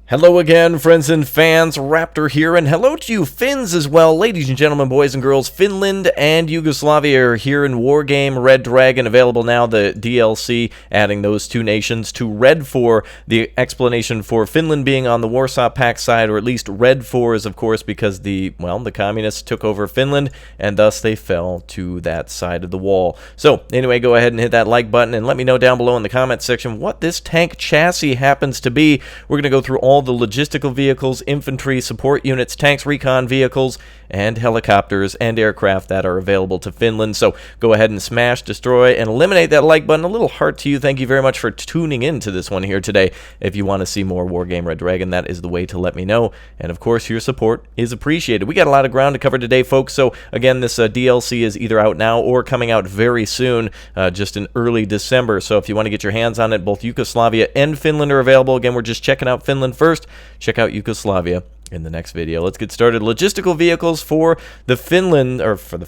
Hello again, friends and fans. Raptor here, and hello to you Finns as well. Ladies and gentlemen, boys and girls, Finland and Yugoslavia are here in Wargame Red Dragon, available now, the DLC, adding those two nations to Red 4. The explanation for Finland being on the Warsaw Pact side, or at least Red 4, is of course because the communists took over Finland, and thus they fell to that side of the wall. So, anyway, go ahead and hit that like button, and let me know down below in the comment section what this tank chassis happens to be. We're going to go through all the logistical vehicles, infantry, support units, tanks, recon vehicles, and helicopters and aircraft that are available to Finland. So go ahead and smash, destroy, and eliminate that like button. A little heart to you. Thank you very much for tuning in to this one here today. If you want to see more Wargame Red Dragon, that is the way to let me know. And of course, your support is appreciated. We got a lot of ground to cover today, folks. So again, this DLC is either out now or coming out very soon, just in early December. So if you want to get your hands on it, both Yugoslavia and Finland are available. Again, we're just checking out Finland first. Check out Yugoslavia in the next video. Let's get started. Logistical vehicles for the Finlanders, the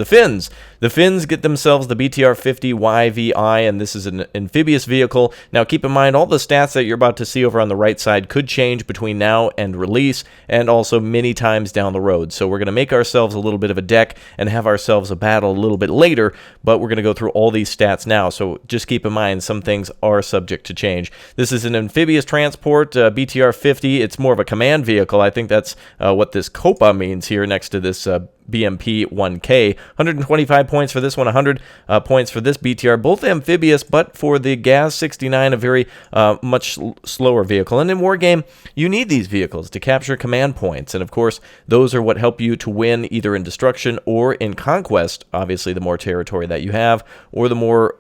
Finns. The Finns get themselves the BTR-50 YVI, and this is an amphibious vehicle. Now, keep in mind, all the stats that you're about to see over on the right side could change between now and release, and also many times down the road. So we're going to make ourselves a little bit of a deck and have ourselves a battle a little bit later, but we're going to go through all these stats now. So just keep in mind, some things are subject to change. This is an amphibious transport, BTR-50. It's more of a command vehicle. I think that's what this Copa means here next to this BMP 1K. 125 points for this one, 100 points for this BTR. Both amphibious, but for the GAZ-69, a very much slower vehicle. And in Wargame, you need these vehicles to capture command points. And of course, those are what help you to win either in destruction or in conquest. Obviously, the more territory that you have, or the more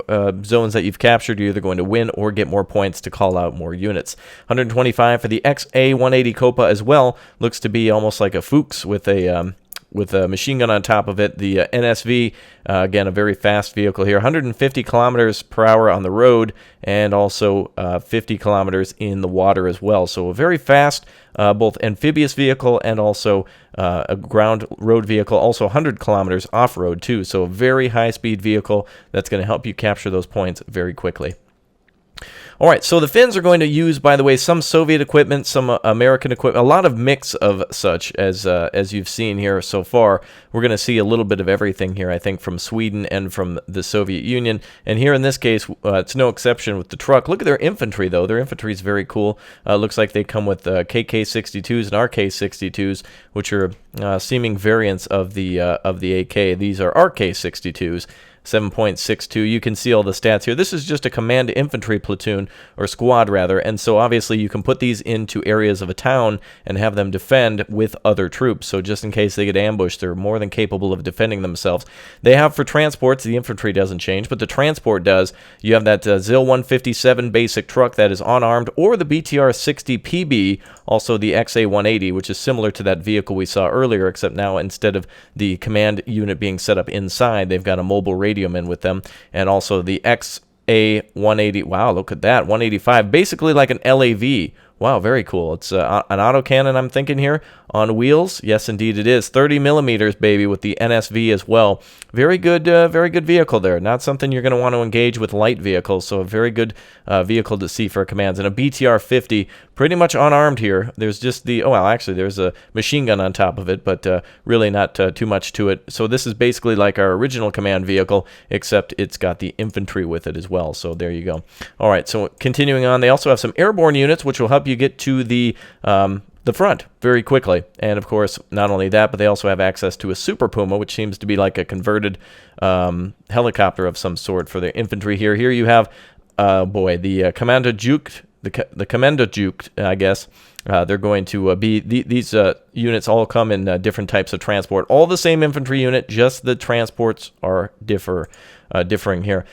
zones that you've captured, you're either going to win or get more points to call out more units. 125 for the XA-180 Copa as well. Looks to be almost like a Fuchs with a machine gun on top of it. The NSV, again, a very fast vehicle here. 150 kilometers per hour on the road, and also 50 kilometers in the water as well. So a very fast, both amphibious vehicle and also a ground road vehicle. Also 100 kilometers off-road too. So a very high-speed vehicle that's going to help you capture those points very quickly. All right, so the Finns are going to use, by the way, some Soviet equipment, some American equipment, a lot of mix of such, as you've seen here so far. We're going to see a little bit of everything here, I think, from Sweden and from the Soviet Union. And here in this case, it's no exception with the truck. Look at their infantry, though. Their infantry is very cool. Looks like they come with KK-62s and RK-62s, which are seeming variants of the AK. These are RK-62s. 7.62. You can see all the stats here. This is just a command infantry platoon, or squad rather, and so obviously you can put these into areas of a town and have them defend with other troops. So just in case they get ambushed, they're more than capable of defending themselves. They have for transports, the infantry doesn't change, but the transport does. You have that ZIL 157 basic truck that is unarmed, or the BTR-60 PB, also the XA-180, which is similar to that vehicle we saw earlier, except now instead of the command unit being set up inside, they've got a mobile radio in with them, and also the XA-180. Wow, look at that, 185, basically like an LAV. Wow, very cool. It's an autocannon, I'm thinking here, on wheels. Yes, indeed it is. 30 millimeters, baby, with the NSV as well. Very good vehicle there. Not something you're going to want to engage with light vehicles, so a very good vehicle to see for commands. And a BTR-50, pretty much unarmed here. There's just the, oh, well, actually, there's a machine gun on top of it, but really not too much to it. So this is basically like our original command vehicle, except it's got the infantry with it as well. So there you go. All right, so continuing on, they also have some airborne units, which will help you get to the front very quickly. And of course, not only that, but they also have access to a Super Puma, which seems to be like a converted helicopter of some sort for their infantry here. Here you have, the Commander Juked, the Commander Juked, I guess. They're going to be, these units all come in different types of transport. All the same infantry unit, just the transports are differing here.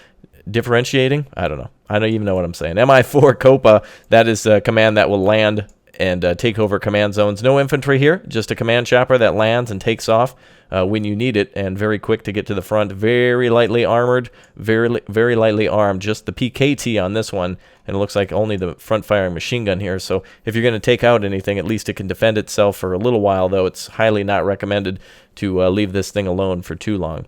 Differentiating? I don't know. I don't even know what I'm saying. MI4 Copa, that is a command that will land and take over command zones. No infantry here, just a command chopper that lands and takes off when you need it, and very quick to get to the front. Very lightly armored, very lightly armed. Just the PKT on this one, and it looks like only the front-firing machine gun here. So if you're going to take out anything, at least it can defend itself for a little while, though it's highly not recommended to leave this thing alone for too long.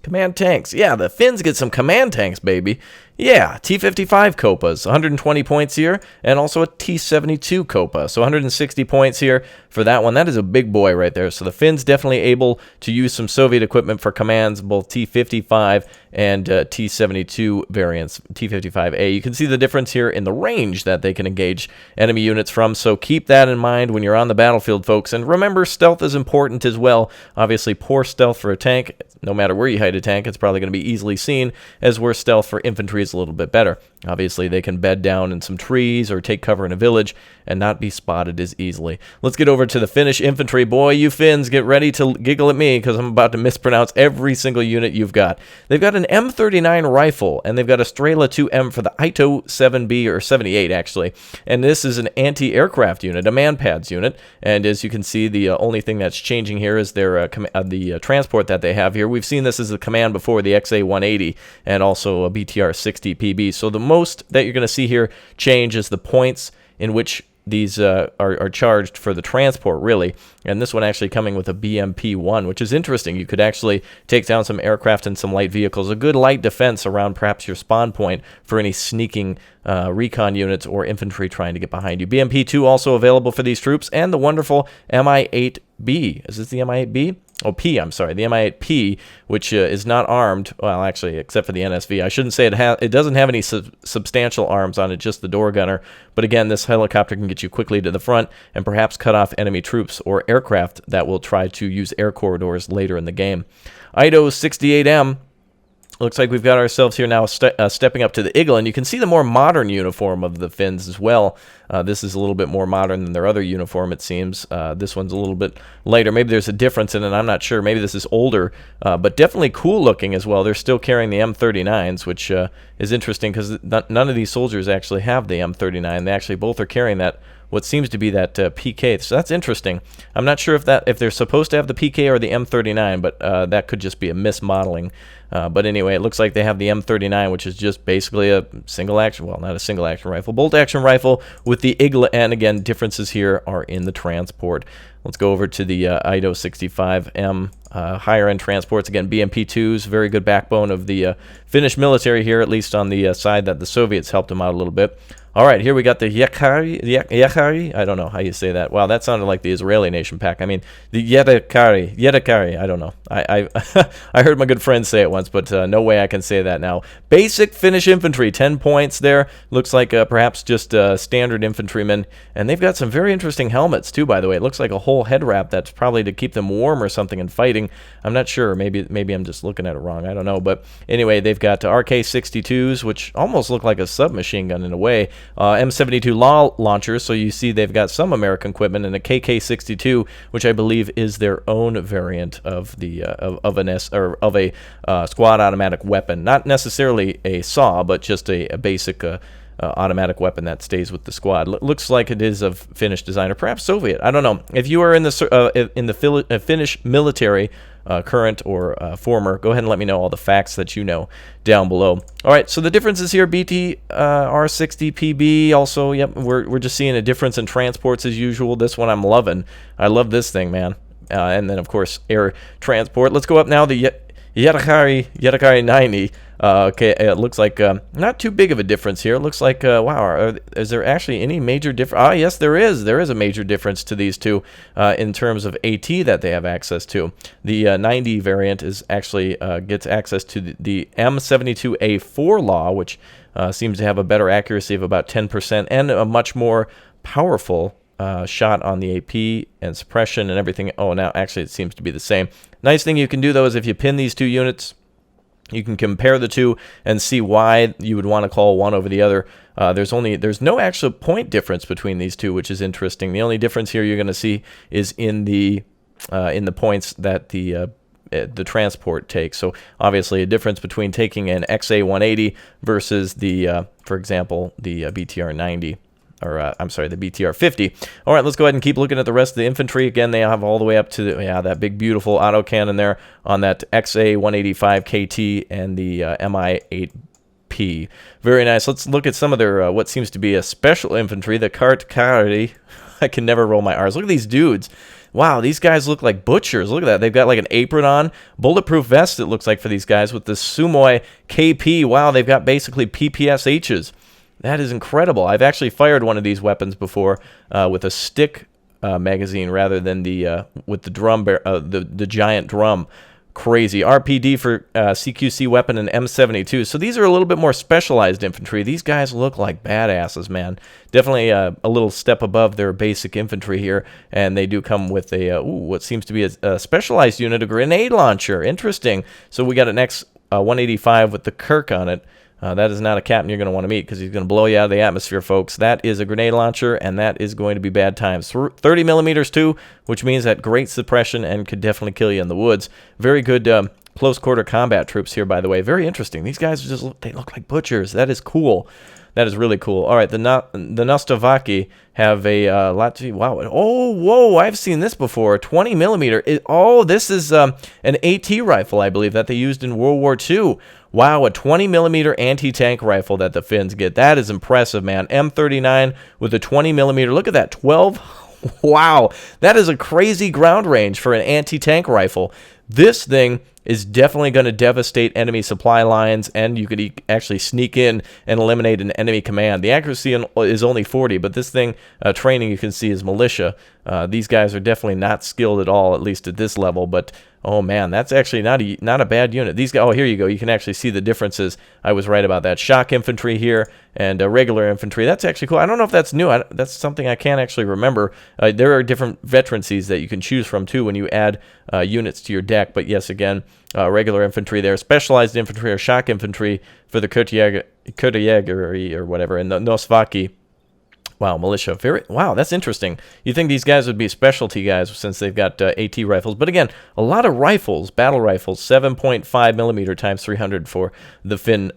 Command tanks. Yeah, the Finns get some command tanks, baby. Yeah, T55 Copas, 120 points here, and also a T72 Copa, so 160 points here for that one. That is a big boy right there. So the Finns definitely able to use some Soviet equipment for commands, both T55 and T72 variants, T55A. You can see the difference here in the range that they can engage enemy units from, so keep that in mind when you're on the battlefield, folks. And remember, stealth is important as well. Obviously, poor stealth for a tank, no matter where you hide a tank, it's probably going to be easily seen, as where stealth for infantry is a little bit better. Obviously, they can bed down in some trees or take cover in a village and not be spotted as easily. Let's get over to the Finnish infantry. Boy, you Finns, get ready to giggle at me because I'm about to mispronounce every single unit you've got. They've got an M39 rifle, and they've got a Strela 2M for the Ito 7B, or 78 actually. And this is an anti-aircraft unit, a man-pads unit. And as you can see, the only thing that's changing here is their the transport that they have here. We've seen this as a command before, the XA-180, and also a BTR-60 PB. So the most that you're going to see here change is the points in which these are charged for the transport, really. And this one actually coming with a BMP-1, which is interesting. You could actually take down some aircraft and some light vehicles. A good light defense around perhaps your spawn point for any sneaking recon units or infantry trying to get behind you. BMP-2 also available for these troops, and the wonderful Mi-8B. Is this the Mi-8B? Oh, P, I'm sorry, the Mi-8P, which is not armed, well, actually, except for the NSV. I shouldn't say it doesn't have any substantial arms on it, just the door gunner. But again, this helicopter can get you quickly to the front and perhaps cut off enemy troops or aircraft that will try to use air corridors later in the game. Ito 68M. Looks like we've got ourselves here now stepping up to the Eagle, and you can see the more modern uniform of the Finns as well. This is a little bit more modern than their other uniform, it seems. This one's a little bit lighter. Maybe there's a difference in it. I'm not sure. Maybe this is older, but definitely cool looking as well. They're still carrying the M39s, which is interesting because none of these soldiers actually have the M39. They actually both are carrying that, what seems to be that PK. So that's interesting. I'm not sure if they're supposed to have the PK or the M39, but that could just be a mismodeling. But anyway, it looks like they have the M39, which is just basically a single action, well, not a single action rifle, bolt action rifle with the Igla. And again, differences here are in the transport. Let's go over to the Ito 65M higher end transports. Again, BMP-2s, very good backbone of the Finnish military here, at least on the side that the Soviets helped them out a little bit. All right, here we got the Yakari. I don't know how you say that. Wow, that sounded like the Israeli nation pack. I mean, the Yetakari. I don't know. I I heard my good friend say it once, but no way I can say that now. Basic Finnish infantry, 10 points there. Looks like perhaps just standard infantrymen. And they've got some very interesting helmets, too, by the way. It looks like a whole head wrap that's probably to keep them warm or something in fighting. I'm not sure. Maybe I'm just looking at it wrong. I don't know. But anyway, they've got RK-62s, which almost look like a submachine gun in a way. M72 law launchers, so you see they've got some American equipment, and a KK-62, which I believe is their own variant of the of a squad automatic weapon. Not necessarily a SAW, but just a basic automatic weapon that stays with the squad. Looks like it is of Finnish design, or perhaps Soviet. I don't know. If you are in the Finnish military, current or former, go ahead and let me know all the facts that you know down below. All right, so the differences here: BTR-60 PB. Also, yep, we're just seeing a difference in transports as usual. This one I'm loving. I love this thing, man. And then of course air transport. Let's go up now. The Yetakari 90. Okay, it looks like not too big of a difference here. It looks like, wow, is there actually any major difference? Ah, yes, there is. There is a major difference to these two in terms of AT that they have access to. The 90 variant is actually gets access to the M72A4 law, which seems to have a better accuracy of about 10% and a much more powerful shot on the AP and suppression and everything. Oh, now actually it seems to be the same. Nice thing you can do, though, is if you pin these two units, you can compare the two and see why you would want to call one over the other. There's no actual point difference between these two, which is interesting. The only difference here you're going to see is in the points that the transport takes. So obviously a difference between taking an XA-180 versus the, for example, the BTR-90. Or, I'm sorry, the BTR-50. All right, let's go ahead and keep looking at the rest of the infantry. Again, they have all the way up to that big, beautiful autocannon there on that XA-185 KT and the Mi-8P. Very nice. Let's look at some of their, what seems to be a special infantry, the Kartkari. I can never roll my R's. Look at these dudes. Wow, these guys look like butchers. Look at that. They've got like an apron on. Bulletproof vest, it looks like, for these guys with the Sumoi KP. Wow, they've got basically PPSHs. That is incredible. I've actually fired one of these weapons before with a stick magazine rather than the with the drum the giant drum. Crazy. RPD for CQC weapon and M72. So these are a little bit more specialized infantry. These guys look like badasses, man. Definitely a little step above their basic infantry here, and they do come with a what seems to be a specialized unit, a grenade launcher. Interesting. So we got an X-185 with the Kirk on it. That is not a captain you're going to want to meet because he's going to blow you out of the atmosphere, folks. That is a grenade launcher, and that is going to be bad times. 30 millimeters too, which means that great suppression and could definitely kill you in the woods. Very good close quarter combat troops here, by the way. Very interesting. These guys they look like butchers. That is cool. That is really cool. All right, the Nostovaki have a Latvi. Wow. Oh, whoa, I've seen this before. 20 millimeter. This is an AT rifle, I believe, that they used in World War II. Wow, a 20 millimeter anti-tank rifle that the Finns get. That is impressive, man. M39 with a 20 millimeter. Look at that, 12. Wow, that is a crazy ground range for an anti-tank rifle. This thing is definitely going to devastate enemy supply lines, and you could actually sneak in and eliminate an enemy command. The accuracy is only 40, but this thing, training, you can see, is militia. These guys are definitely not skilled at all, at least at this level, but oh man, that's actually not a bad unit. These guys, oh, here you go. You can actually see the differences. I was right about that. Shock infantry here and regular infantry. That's actually cool. I don't know if that's new. That's something I can't actually remember. There are different veterancies that you can choose from too when you add units to your deck. But yes, again, regular infantry there, specialized infantry or shock infantry for the Kurtjägeri or whatever, and the Nosvaki. Wow, militia. Wow, that's interesting. You think these guys would be specialty guys since they've got AT rifles. But again, a lot of rifles, battle rifles, 7.5 millimeter times 300 for the Finn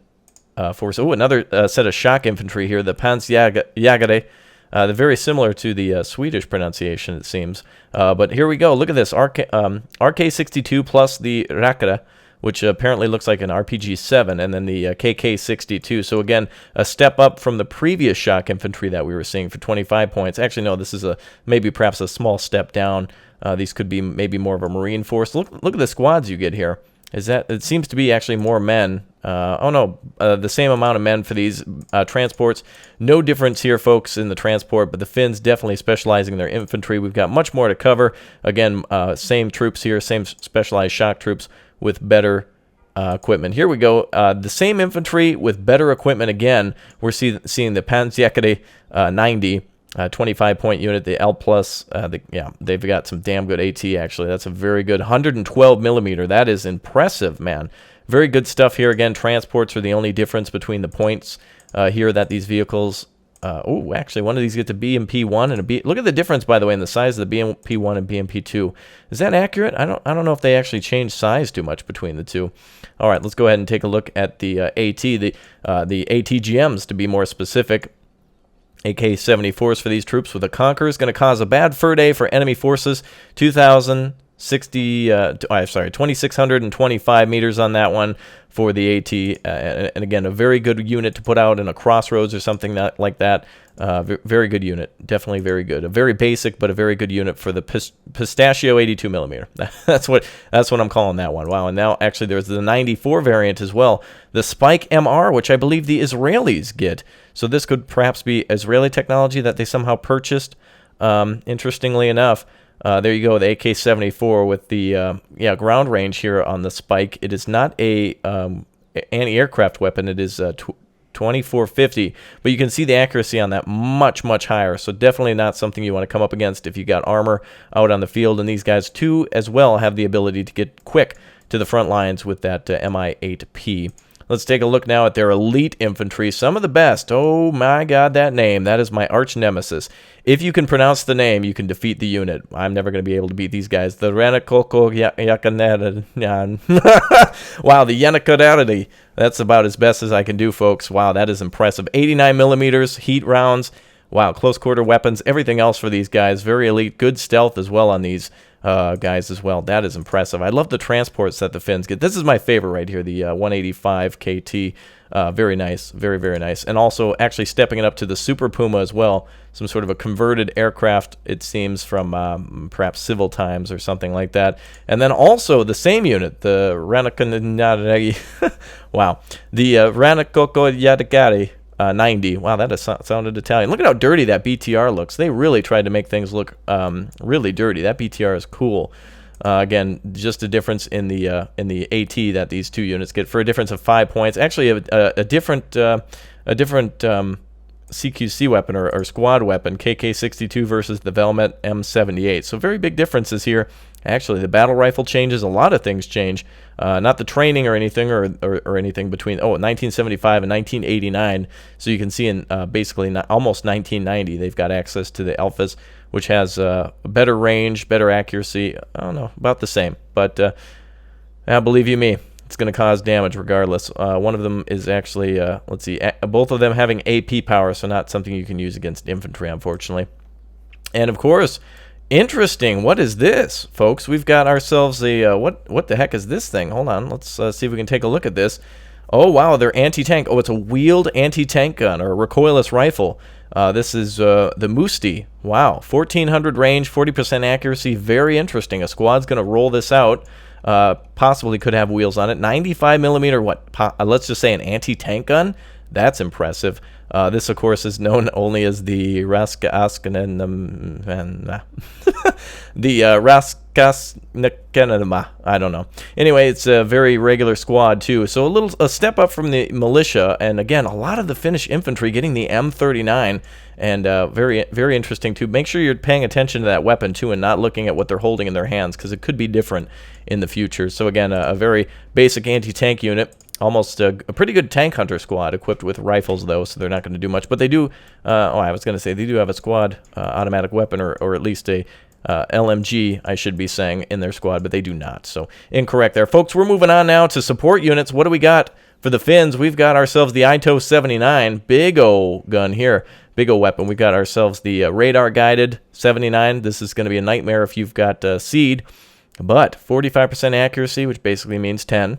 force. Oh, another set of shock infantry here, the Pansjägare. They're very similar to the Swedish pronunciation, it seems. But here we go. Look at this. RK62 plus the Rakare, which apparently looks like an RPG-7, and then the KK-62. So again, a step up from the previous shock infantry that we were seeing for 25 points. Actually, no, this is maybe perhaps a small step down. These could be maybe more of a Marine force. Look at the squads you get here. It seems to be actually more men. The same amount of men for these transports. No difference here, folks, in the transport, but the Finns definitely specializing in their infantry. We've got much more to cover. Again, same troops here, same specialized shock troops with better equipment. Here we go. The same infantry with better equipment again. We're seeing the Pansjäkare 90, 25-point unit, the L+. They've got some damn good AT, actually. That's a very good 112 millimeter. That is impressive, man. Very good stuff here. Again, transports are the only difference between the points here that these vehicles... actually, one of these gets a BMP-1 and a B. Look at the difference, by the way, in the size of the BMP-1 and BMP-2. Is that accurate? I don't know if they actually changed size too much between the two. All right, let's go ahead and take a look at the AT, the ATGMs to be more specific. AK-74s for these troops with a Conqueror is going to cause a bad fur day for enemy forces. 2,625 meters on that one for the AT, and again, a very good unit to put out in a crossroads or something like that. Very good unit, definitely very good. A very basic, but a very good unit for the Pistachio 82 millimeter. That's what I'm calling that one. Wow, and now actually there's the 94 variant as well, the Spike MR, which I believe the Israelis get. So this could perhaps be Israeli technology that they somehow purchased. Interestingly enough. There you go, the AK-74 with the ground range here on the Spike. It is not a anti-aircraft weapon. It is 2450, but you can see the accuracy on that much higher. So definitely not something you want to come up against if you got armor out on the field. And these guys too, as well, have the ability to get quick to the front lines with that Mi-8P. Let's take a look now at their elite infantry. Some of the best. Oh my God, that name. That is my arch nemesis. If you can pronounce the name, you can defeat the unit. I'm never going to be able to beat these guys. The Ranakoko Yakanada. Wow, the Yanakaradi. That's about as best as I can do, folks. Wow, that is impressive. 89 millimeters, heat rounds. Wow, close quarter weapons, everything else for these guys. Very elite. Good stealth as well on these. guys as well. That is impressive. I love the transports that the Finns get. This is my favorite right here, the 185 KT. Very nice, very, very nice. And also actually stepping it up to the Super Puma as well, some sort of a converted aircraft, it seems, from perhaps civil times or something like that. And then also the same unit, the wow, the Ranakoko 90. Wow, that sounded Italian. Look at how dirty that BTR looks. They really tried to make things look really dirty. That BTR is cool. Again, just a difference in the AT that these two units get for a difference of 5 points. Actually, a different CQC weapon or squad weapon, KK-62 versus the Velmet M78. So very big differences here. Actually, the battle rifle changes. A lot of things change. Not the training or anything or anything between 1975 and 1989. So you can see in basically almost 1990, they've got access to the Alphas, which has better range, better accuracy. I don't know, about the same. But believe you me, it's going to cause damage regardless. One of them is actually, let's see, both of them having AP power, so not something you can use against infantry, unfortunately. And of course, interesting. What is this, folks? We've got ourselves a what the heck is this thing? Hold on. Let's see if we can take a look at this. Oh, wow, they're anti-tank. Oh, it's a wheeled anti-tank gun or a recoilless rifle. This is the Musti. Wow, 1400 range, 40% accuracy. Very interesting. A squad's going to roll this out. Possibly could have wheels on it. 95 millimeter. Let's just say an anti-tank gun. That's impressive. This, of course, is known only as the Raskasnekkenema. I don't know. Anyway, it's a very regular squad, too. So a step up from the militia. And again, a lot of the Finnish infantry getting the M39. And very, very interesting, too. Make sure you're paying attention to that weapon, too, and not looking at what they're holding in their hands, because it could be different in the future. So, again, a very basic anti-tank unit. Almost a pretty good tank hunter squad equipped with rifles, though, so they're not going to do much. But they do, I was going to say, they do have a squad automatic weapon, or at least a LMG, I should be saying, in their squad, but they do not. So incorrect there. Folks, we're moving on now to support units. What do we got for the Finns? We've got ourselves the ITO 79, big O gun here, big O weapon. We've got ourselves the radar-guided 79. This is going to be a nightmare if you've got SEED, but 45% accuracy, which basically means 10.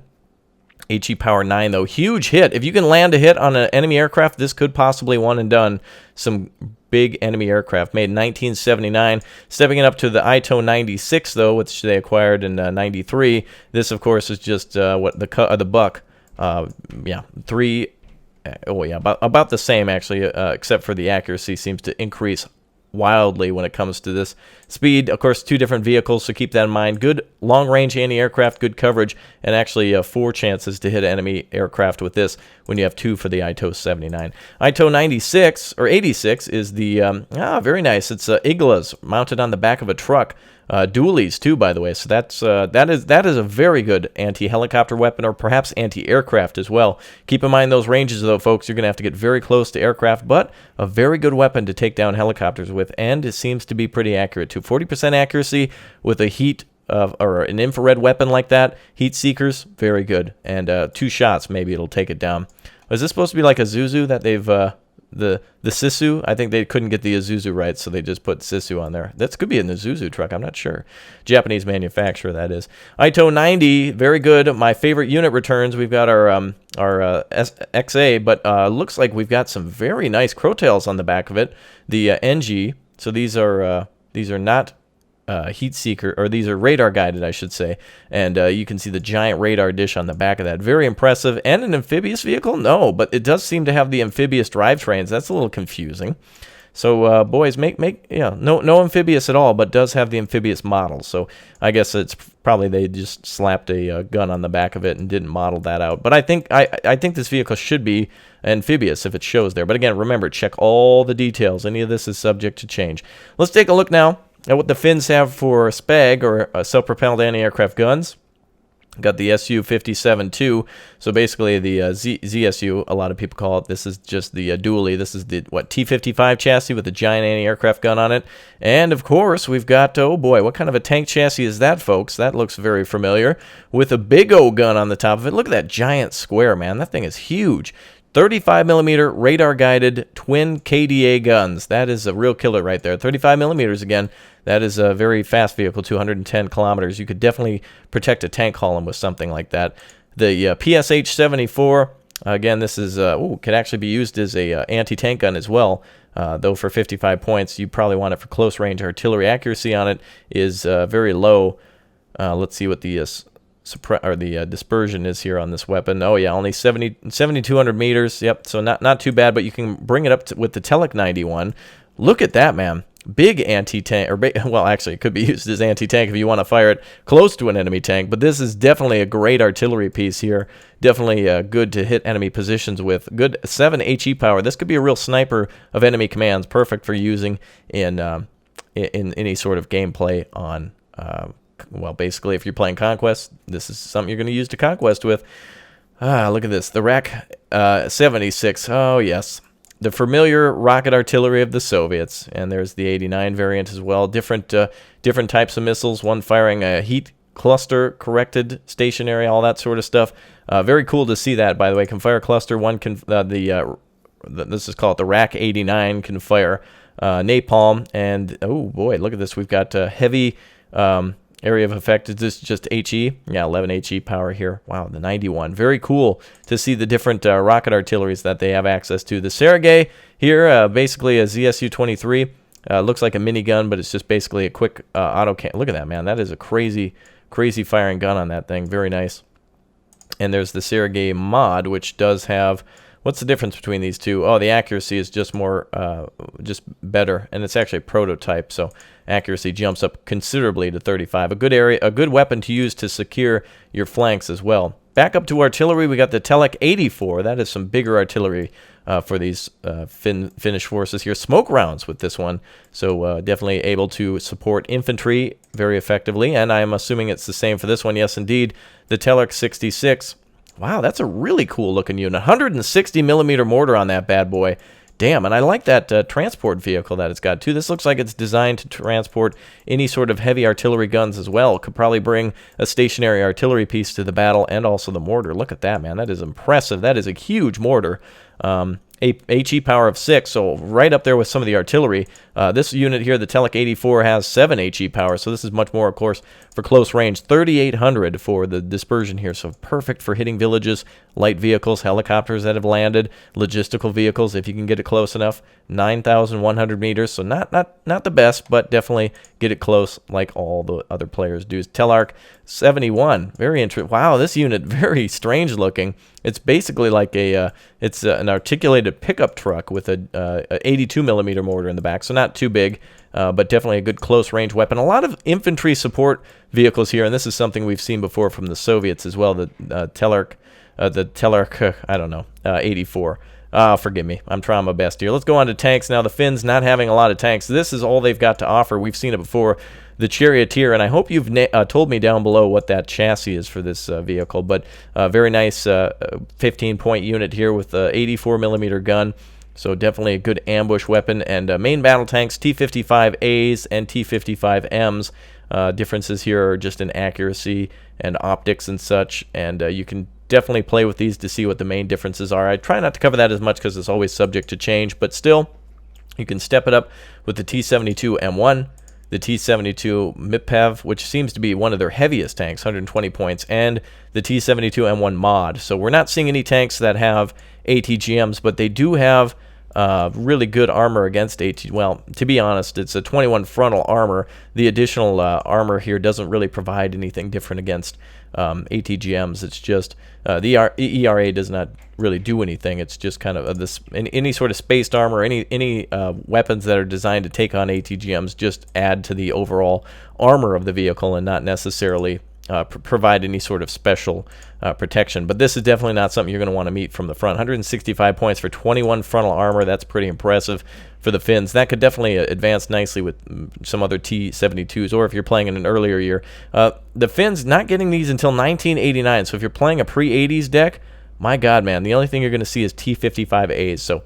HE power 9, though. Huge hit. If you can land a hit on an enemy aircraft, this could possibly one and done some big enemy aircraft. Made in 1979. Stepping it up to the ITO 96, though, which they acquired in 93. This, of course, is just the buck. About the same, actually, except for the accuracy seems to increase wildly when it comes to this speed. Of course, two different vehicles, so keep that in mind. Good long-range anti-aircraft, good coverage, and actually 4 chances to hit enemy aircraft with this when you have 2 for the ITO 79. ITO 96 or 86 is the very nice. It's Iglas mounted on the back of a truck. Dualies too, by the way. So that is a very good anti-helicopter weapon, or perhaps anti-aircraft as well. Keep in mind those ranges, though, folks. You're going to have to get very close to aircraft, but a very good weapon to take down helicopters with, and it seems to be pretty accurate too. 40% accuracy with a heat or an infrared weapon like that. Heat seekers, very good, and 2 shots maybe it'll take it down. Was this supposed to be like a Zuzu that they've the Sisu? I think they couldn't get the Isuzu right, so they just put Sisu on there. That could be an Isuzu truck, I'm not sure. Japanese manufacturer, that is. ITO 90, very good. My favorite unit returns. We've got our XA, but looks like we've got some very nice crowtails on the back of it. The NG. So these are not heat seeker, or these are radar guided, I should say, and you can see the giant radar dish on the back of that. Very impressive. And an amphibious vehicle? No, but it does seem to have the amphibious drivetrains. That's a little confusing. So boys, no amphibious at all, but does have the amphibious model. So I guess it's probably they just slapped a gun on the back of it and didn't model that out. But I think this vehicle should be amphibious if it shows there. But again, remember, check all the details. Any of this is subject to change. Let's take a look now at what the Finns have for SPAG, or self-propelled anti-aircraft guns. Got the Su-57-2, so basically the ZSU, a lot of people call it. This is just the dually. This is the T-55 chassis with a giant anti-aircraft gun on it. And of course, we've got, oh boy, what kind of a tank chassis is that, folks? That looks very familiar, with a big O gun on the top of it. Look at that giant square, man. That thing is huge. 35mm radar-guided twin KDA guns. That is a real killer right there. 35mm again. That is a very fast vehicle, 210 kilometers. You could definitely protect a tank column with something like that. The PSH-74, again, this is could actually be used as a anti-tank gun as well. Though for 55 points, you probably want it for close range. Artillery accuracy on it is very low. Let's see what the dispersion is here on this weapon. Oh yeah, only 7,200 meters. Yep, so not too bad, but you can bring it up with the Telic 91. Look at that, man. Big anti-tank, or well, actually, it could be used as anti-tank if you want to fire it close to an enemy tank, but this is definitely a great artillery piece here. Definitely good to hit enemy positions with. Good 7 HE power. This could be a real sniper of enemy commands, perfect for using in any sort of gameplay on, well, basically, if you're playing Conquest, this is something you're going to use to Conquest with. Look at this. The RAK-76. Oh, yes. The familiar rocket artillery of the Soviets, and there's the 89 variant as well. Different types of missiles, one firing a heat cluster, corrected, stationary, all that sort of stuff. Very cool to see that, by the way. Can fire cluster, one can, this is called the RAK-89, can fire napalm, and, oh boy, look at this. We've got heavy area of effect. Is this just HE? Yeah, 11 HE power here. Wow, the 91. Very cool to see the different rocket artilleries that they have access to. The Sergei here, basically a ZSU-23. Looks like a minigun, but it's just basically a quick auto can. Look at that, man. That is a crazy firing gun on that thing. Very nice. And there's the Sergei mod, which does have... What's the difference between these two? Oh, the accuracy is just more, just better, and it's actually a prototype, so accuracy jumps up considerably to 35. A good weapon to use to secure your flanks as well. Back up to artillery, we got the Telic 84. That is some bigger artillery for these Finnish forces here. Smoke rounds with this one, so definitely able to support infantry very effectively, and I'm assuming it's the same for this one. Yes, indeed, the Telic 66. Wow, that's a really cool looking unit. 160mm mortar on that bad boy. Damn, and I like that transport vehicle that it's got too. This looks like it's designed to transport any sort of heavy artillery guns as well. Could probably bring a stationary artillery piece to the battle and also the mortar. Look at that, man. That is impressive. That is a huge mortar. HE power of 6, so right up there with some of the artillery. This unit here, the Telic 84, has 7 HE power, so this is much more, of course, for close range. 3,800 for the dispersion here, so perfect for hitting villages, light vehicles, helicopters that have landed, logistical vehicles, if you can get it close enough. 9,100 meters, so not the best, but definitely get it close like all the other players do. Telarc 71, very interesting. Wow, this unit, very strange looking. It's basically like an articulated pickup truck with a 82mm mortar in the back, so not too big, but definitely a good close-range weapon. A lot of infantry support vehicles here, and this is something we've seen before from the Soviets as well, the Telarc, I don't know, 84. Forgive me. I'm trying my best here. Let's go on to tanks now. The Finns not having a lot of tanks. This is all they've got to offer. We've seen it before. The Charioteer, and I hope you've told me down below what that chassis is for this vehicle, but very nice 15-point unit here with a 84mm gun, so definitely a good ambush weapon. And main battle tanks, T-55As and T-55Ms. Differences here are just in accuracy and optics and such, and you can definitely play with these to see what the main differences are. I try not to cover that as much because it's always subject to change, but still, you can step it up with the T-72M1, the T-72 MIPEV, which seems to be one of their heaviest tanks, 120 points, and the T-72M1 mod. So we're not seeing any tanks that have ATGMs, but they do have really good armor against AT. Well, to be honest, it's a 21 frontal armor. The additional armor here doesn't really provide anything different against ATGMs. It's just the ERA does not really do anything. It's just kind of this any sort of spaced armor, any weapons that are designed to take on ATGMs just add to the overall armor of the vehicle and not necessarily provide any sort of special protection. But this is definitely not something you're going to want to meet from the front. 165 points for 21 frontal armor. That's pretty impressive for the Finns. That could definitely advance nicely with some other T-72s, or if you're playing in an earlier year. The Finns not getting these until 1989, so if you're playing a pre-80s deck, my God, man, the only thing you're going to see is T-55As, so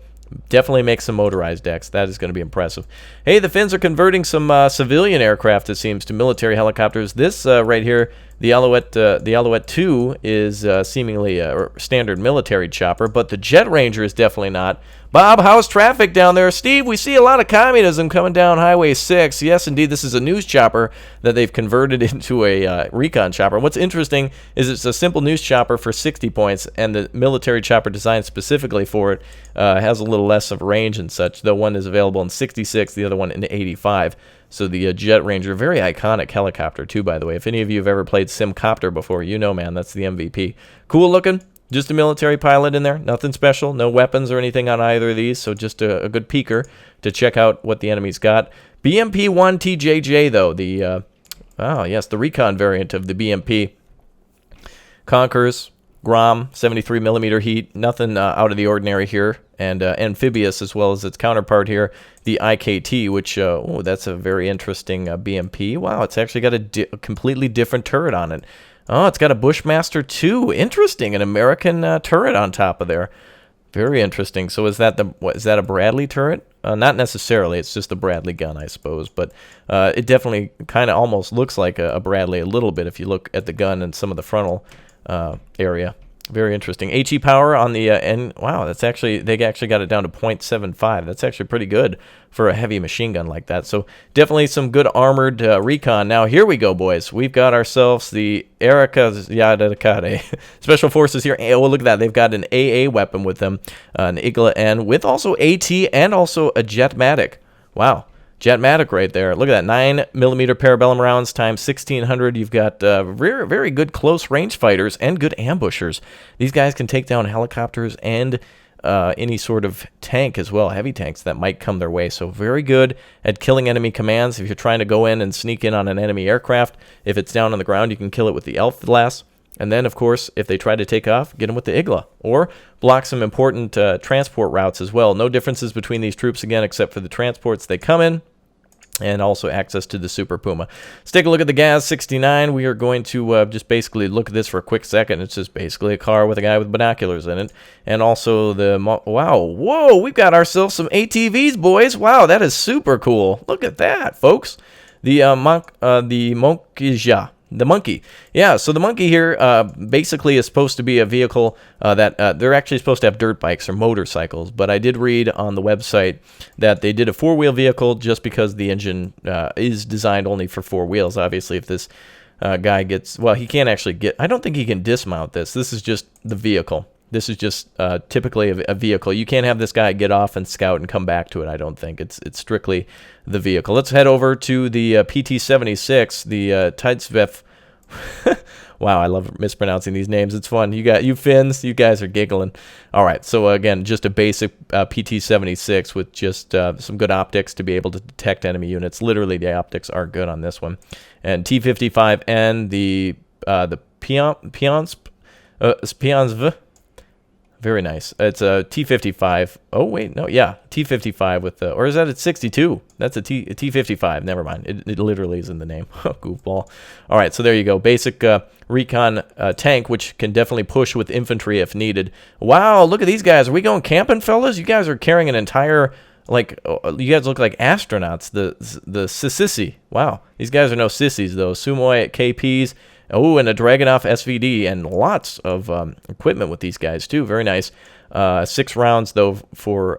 definitely make some motorized decks. That is going to be impressive. Hey, the Finns are converting some civilian aircraft, it seems, to military helicopters. This right here, The Alouette 2 is seemingly a standard military chopper, but the Jet Ranger is definitely not. Bob, how's traffic down there? Steve, we see a lot of communism coming down Highway 6. Yes, indeed, this is a news chopper that they've converted into a recon chopper. What's interesting is it's a simple news chopper for 60 points, and the military chopper designed specifically for it has a little less of range and such, though one is available in 66, the other one in 85. So the Jet Ranger, very iconic helicopter too, by the way. If any of you have ever played Simcopter before, you know, man, that's the MVP. Cool looking. Just a military pilot in there. Nothing special. No weapons or anything on either of these. So just a good peeker to check out what the enemy's got. BMP-1 TJJ, though. The, the recon variant of the BMP. Conquers, Grom, 73mm heat. Nothing out of the ordinary here. And amphibious as well as its counterpart here, the IKT, which, that's a very interesting BMP. Wow, it's actually got a completely different turret on it. Oh, it's got a Bushmaster 2. Interesting, an American turret on top of there. Very interesting. So is that a Bradley turret? Not necessarily. It's just a Bradley gun, I suppose. But it definitely kind of almost looks like a Bradley a little bit if you look at the gun and some of the frontal area. Very interesting. HE power on the end. Wow, they actually got it down to 0.75. That's actually pretty good for a heavy machine gun like that. So definitely some good armored recon. Now here we go, boys. We've got ourselves the Ducati Special Forces here. Oh, look at that. They've got an AA weapon with them, an IGLA N with also AT and also a Jetmatic. Wow. Jetmatic right there. Look at that, 9mm parabellum rounds times 1600. You've got very, very good close range fighters and good ambushers. These guys can take down helicopters and any sort of tank as well, heavy tanks that might come their way. So very good at killing enemy commands. If you're trying to go in and sneak in on an enemy aircraft, if it's down on the ground, you can kill it with the ELF blast. And then, of course, if they try to take off, get them with the IGLA. Or block some important transport routes as well. No differences between these troops, again, except for the transports they come in. And also access to the Super Puma. Let's take a look at the GAZ-69. We are going to just basically look at this for a quick second. It's just basically a car with a guy with binoculars in it. And also the... Wow, whoa, we've got ourselves some ATVs, boys. Wow, that is super cool. Look at that, folks. The Monkija. The monkey. Yeah, so the monkey here basically is supposed to be a vehicle that they're actually supposed to have dirt bikes or motorcycles, but I did read on the website that they did a four-wheel vehicle just because the engine is designed only for four wheels. Obviously, if this guy gets... Well, he can't actually get... I don't think he can dismount this. This is just the vehicle. This is just typically a vehicle. You can't have this guy get off and scout and come back to it, I don't think. It's strictly the vehicle. Let's head over to the PT-76, the Tidesvef. Wow, I love mispronouncing these names. It's fun. You Finns, you guys are giggling. All right, so again, just a basic PT-76 with just some good optics to be able to detect enemy units. Literally, the optics are good on this one. And T-55 and the Pionsv. Very nice. It's a T-55. Oh, wait, no, yeah, T-55 with the... Or is that at 62? That's a T-55. Never mind. It literally is in the name. Goofball. All right, so there you go. Basic recon tank, which can definitely push with infantry if needed. Wow, look at these guys. Are we going camping, fellas? You guys are carrying an entire... you guys look like astronauts. The Sissy. Wow. These guys are no sissies, though. Sumoi at KPs. Oh, and a Dragunov SVD, and lots of equipment with these guys, too. Very nice. 6 rounds, though, for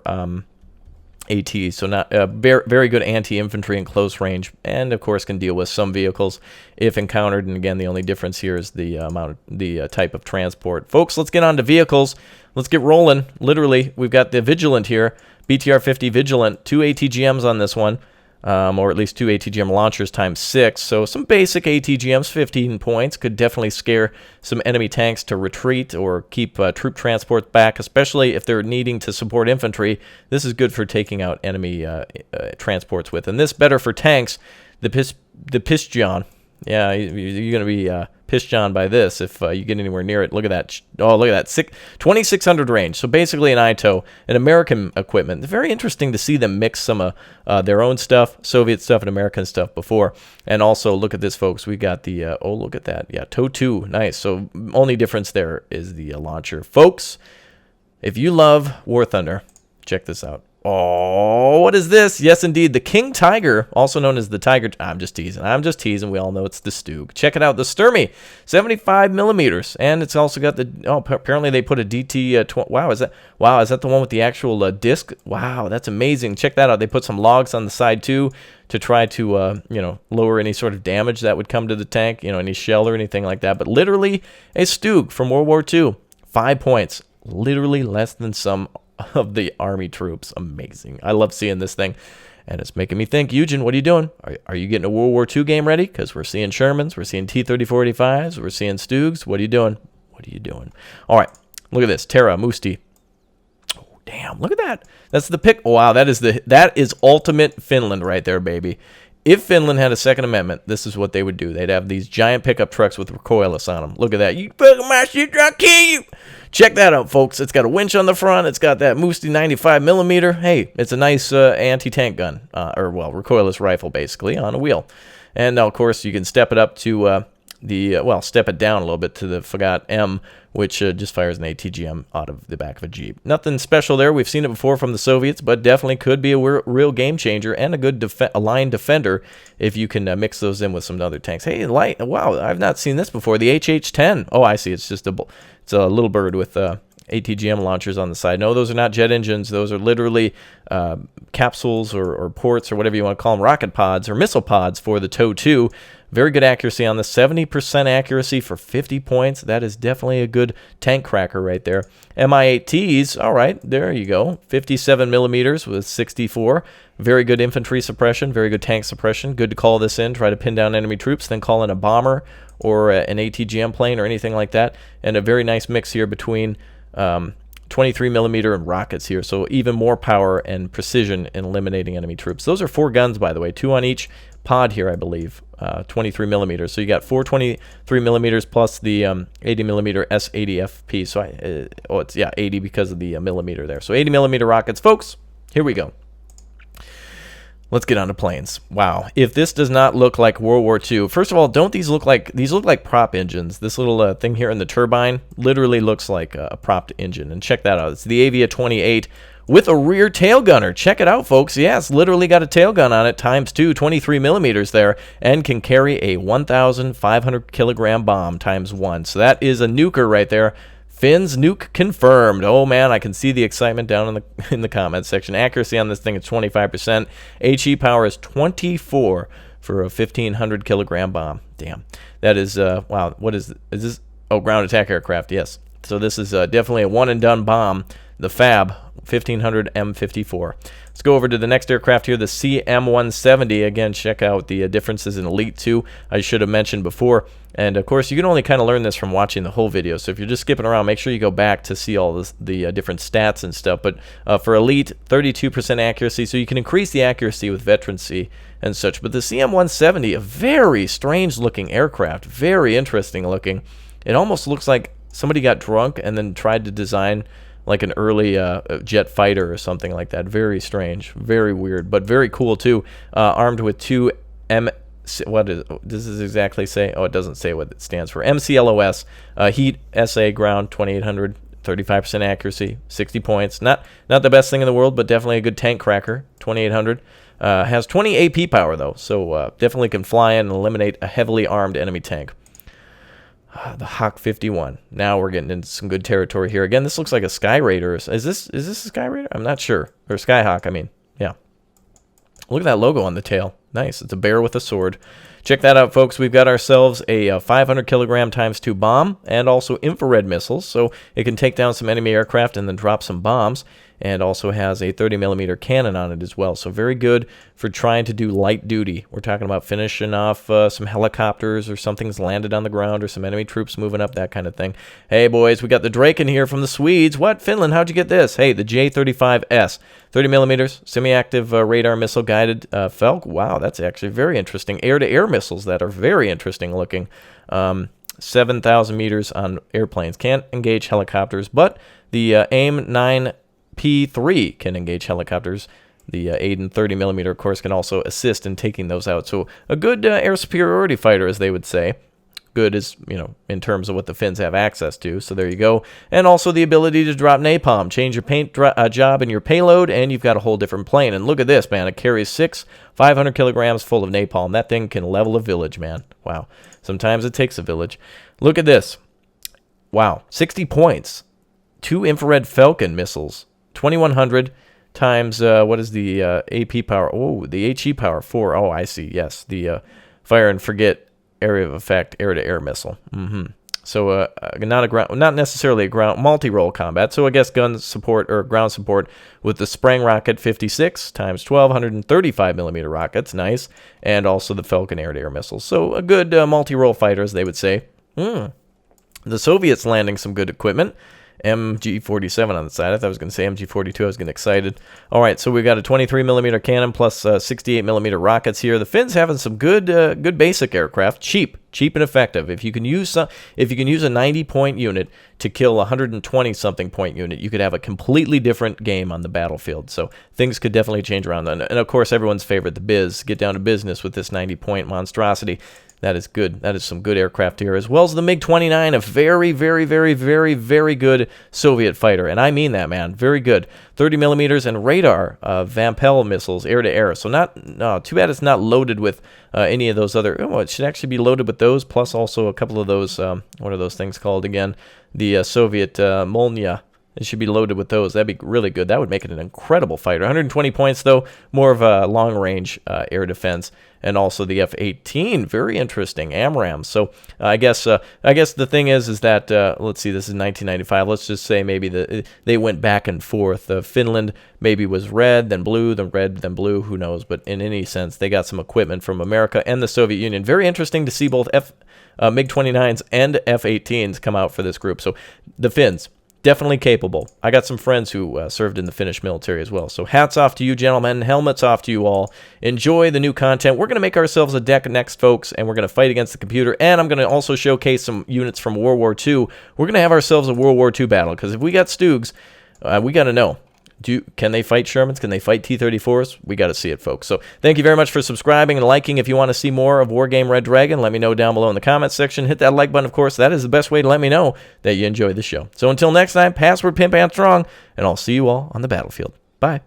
AT, so not very good anti-infantry and close range, and, of course, can deal with some vehicles if encountered. And, again, the only difference here is the type of transport. Folks, let's get on to vehicles. Let's get rolling. Literally, we've got the Vigilant here, BTR-50 Vigilant, 2 ATGMs on this one. Or at least 2 ATGM launchers times 6. So some basic ATGMs, 15 points. Could definitely scare some enemy tanks to retreat or keep troop transports back, especially if they're needing to support infantry. This is good for taking out enemy transports with. And this better for tanks, the Pisjon. Yeah, you're going to be Pisjon by this if you get anywhere near it. Look at that. Oh, look at that. 2600 range. So basically an ITO, an American equipment. Very interesting to see them mix some of their own stuff, Soviet stuff and American stuff before. And also, look at this, folks. We got the, oh, look at that. Yeah, TOW2. Nice. So only difference there is the launcher. Folks, if you love War Thunder, check this out. Oh, what is this? Yes, indeed. The King Tiger, also known as the Tiger. I'm just teasing. I'm just teasing. We all know it's the Stug. Check it out. The Sturmy, 75 millimeters. And it's also got the, apparently they put a DT, wow, is that the one with the actual disc? Wow, that's amazing. Check that out. They put some logs on the side too to try to, lower any sort of damage that would come to the tank, any shell or anything like that. But literally a Stug from World War II. 5 points. Literally less than some of the army troops. Amazing. I love seeing this thing, and it's making me think, Eugen, what are you doing? Are you getting a World War II game ready? Because we're seeing Shermans, we're seeing T-34-85s, we're seeing Stugs. What are you doing? What are you doing? All right, look at this. Terra Musti. Oh, damn, look at that. That's the pick. Oh, wow, that is ultimate Finland right there, baby. If Finland had a Second Amendment, this is what they would do. They'd have these giant pickup trucks with recoilless on them. Look at that. You fucking my shit, I'll kill you. Check that out, folks. It's got a winch on the front. It's got that Musti 95 millimeter. Hey, it's a nice anti-tank gun, recoilless rifle, basically, on a wheel. And now, of course, you can step it up to step it down a little bit to the F.A.Q M, which just fires an ATGM out of the back of a Jeep. Nothing special there. We've seen it before from the Soviets, but definitely could be a real game changer and a good line defender if you can mix those in with some other tanks. Hey, wow, I've not seen this before. The HH-10. Oh, I see. It's just a little bird with ATGM launchers on the side. No, those are not jet engines. Those are literally capsules or ports or whatever you want to call them, rocket pods or missile pods for the TOW-2. Very good accuracy on the 70% accuracy for 50 points. That is definitely a good tank cracker right there. Mi-8Ts, all right, there you go. 57 millimeters with 64. Very good infantry suppression, very good tank suppression. Good to call this in, try to pin down enemy troops, then call in a bomber or an ATGM plane or anything like that. And a very nice mix here between 23 millimeter and rockets here, so even more power and precision in eliminating enemy troops. Those are 4 guns, by the way, 2 on each pod here, I believe. 23 millimeters. So you got 4 23 millimeters plus the 80 millimeter S80FP. So it's 80 because of the millimeter there. So 80 millimeter rockets, folks. Here we go. Let's get on to planes. Wow, if this does not look like World War II, first of all, don't these look like prop engines? This little thing here in the turbine literally looks like a propped engine. And check that out. It's the Avia 28 with a rear tail gunner. Check it out, folks. Yeah, it's literally got a tail gun on it, ×2, 23 millimeters there, and can carry a 1,500 kilogram bomb ×1. So that is a nuker right there. Finn's nuke confirmed. Oh man, I can see the excitement down in the comments section. Accuracy on this thing is 25%. HE power is 24 for a 1,500 kilogram bomb. Damn, that is wow. What is this? Oh, ground attack aircraft. Yes. So this is definitely a one and done bomb. The FAB 1500 M54. Let's go over to the next aircraft here, the CM170. Again, check out the differences in Elite 2 I should have mentioned before. And of course, you can only kind of learn this from watching the whole video. So if you're just skipping around, make sure you go back to see all the different stats and stuff. But for Elite, 32% accuracy. So you can increase the accuracy with veterancy and such. But the CM170, a very strange looking aircraft, very interesting looking. It almost looks like somebody got drunk and then tried to design like an early jet fighter or something like that. Very strange, very weird, but very cool too. Armed with 2 what does this exactly say? Oh, it doesn't say what it stands for. MCLOS, heat, SA, ground, 2800, 35% accuracy, 60 points. Not the best thing in the world, but definitely a good tank cracker, 2800. Has 20 AP power though, so definitely can fly in and eliminate a heavily armed enemy tank. The Hawk 51. Now we're getting into some good territory here. Again, this looks like a Sky Raider. Is this a Sky Raider? I'm not sure. Or Skyhawk, I mean. Yeah. Look at that logo on the tail. Nice. It's a bear with a sword. Check that out, folks. We've got ourselves a 500 kilogram ×2 bomb and also infrared missiles. So it can take down some enemy aircraft and then drop some bombs. And also has a 30 millimeter cannon on it as well. So very good for trying to do light duty. We're talking about finishing off some helicopters or something's landed on the ground or some enemy troops moving up, that kind of thing. Hey, boys, we got the Drake in here from the Swedes. What? Finland, how'd you get this? Hey, the J-35S, 30 millimeters, semi-active radar missile guided F.A.Q. Wow, that's actually very interesting. Air-to-air missiles that are very interesting looking. 7,000 meters on airplanes. Can't engage helicopters, but the AIM-9 P3 can engage helicopters. The Aiden 30 millimeter, of course, can also assist in taking those out. So a good air superiority fighter, as they would say. good as, you know, in terms of what the Finns have access to. So there you go. And also the ability to drop napalm. Change your paint job and your payload, and you've got a whole different plane. And look at this, man. It carries 500 kilograms full of napalm. That thing can level a village, man. Wow. Sometimes it takes a village. Look at this. Wow. 60 points. 2 infrared Falcon missiles. 2100 times, what is the AP power? Oh, the HE power, 4. Oh, I see. Yes, the fire and forget area of effect air-to-air missile. So not necessarily a ground multi-role combat. So I guess gun support or ground support with the Sprang rocket 56 times 1,235 millimeter rockets. Nice. And also the Falcon air-to-air missiles. So a good multi-role fighter, as they would say. The Soviets landing some good equipment. MG47 on the side. I thought I was going to say MG42. I was getting excited. All right, so we got a 23 millimeter cannon plus 68 millimeter rockets here. The Finns having some good basic aircraft, cheap and effective. If you can use a 90-point unit to kill a 120-something point unit, you could have a completely different game on the battlefield. So things could definitely change around. And of course, everyone's favorite, the Biz. Get down to business with this 90-point monstrosity. That is good. That is some good aircraft here, as well as the MiG-29, a very, very, very, very, very good Soviet fighter. And I mean that, man. Very good. 30 millimeters and radar Vampel missiles, air-to-air. So too bad it's not loaded with any of those other... Oh, it should actually be loaded with those, plus also a couple of those... what are those things called again? The Soviet Molnya. It should be loaded with those. That'd be really good. That would make it an incredible fighter. 120 points, though. More of a long-range air defense. And also the F-18. Very interesting. AMRAAM. So I guess the thing is that, let's see, this is 1995. Let's just say maybe they went back and forth. Finland maybe was red, then blue, then red, then blue. Who knows? But in any sense, they got some equipment from America and the Soviet Union. Very interesting to see both MiG-29s and F-18s come out for this group. So the Finns. Definitely capable. I got some friends who served in the Finnish military as well. So hats off to you, gentlemen. Helmets off to you all. Enjoy the new content. We're going to make ourselves a deck next, folks, and we're going to fight against the computer. And I'm going to also showcase some units from World War II. We're going to have ourselves a World War II battle, because if we got Stugs, we got to know. Can they fight Shermans? Can they fight T-34s? We got to see it, folks. So thank you very much for subscribing and liking. If you want to see more of Wargame Red Dragon, let me know down below in the comments section. Hit that like button, of course. That is the best way to let me know that you enjoyed the show. So until next time, password pimp and strong, and I'll see you all on the battlefield. Bye.